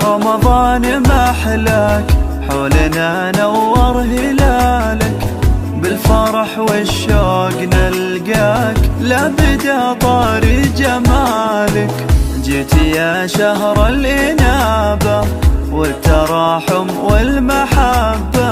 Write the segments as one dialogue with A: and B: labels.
A: رمضان محلاك، حولنا نور هلالك، بالفرح والشوق نلقاك، لابد طاري جمالك. جيت يا شهر الإنابة والتراحم والمحبة،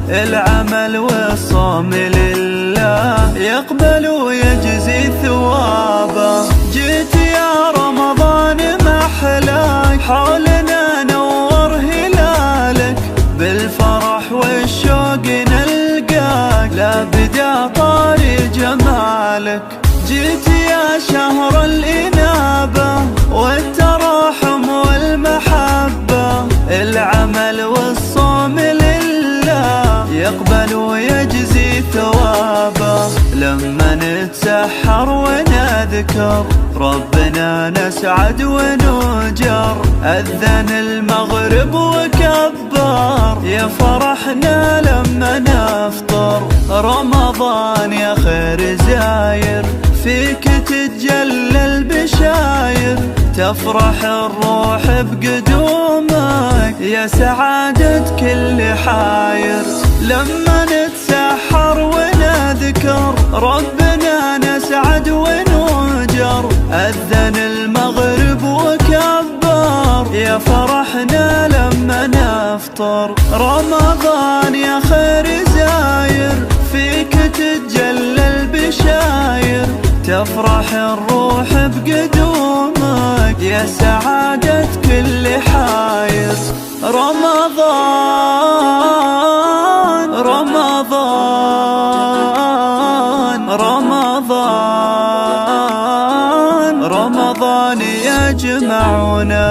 A: العمل والصوم لله يقبل ويجزي ثوابه. جيت يا رمضان محلاك، حولنا نور هلالك، بالفرح والشوق نلقاك، لابد طاري جمالك. جيت يا شهر الإنابة والتراحم والمحبة، العمل والصوم لله يقبل ويجزي ثوابه. لما نتسحر ونذكر ربنا نسعد ونجر، أذن المغرب وكبر، يا فرحنا لما نفطر. رمضان يا خير زاير، فيك تتجلى البشاير، تفرح الروح بقدومك، يا سعادة كل حاير. لما نتسحر ونذكر ربنا نسعد ونجر، أذن المغرب وكبر، يا فرحنا لما نفطر. رمضان يا خير زاير، فيك تتجلى البشاير، تفرح الروح بقدومك، يا سعادة كل حاير. رمضان رمضان رمضان رمضان يجمعنا.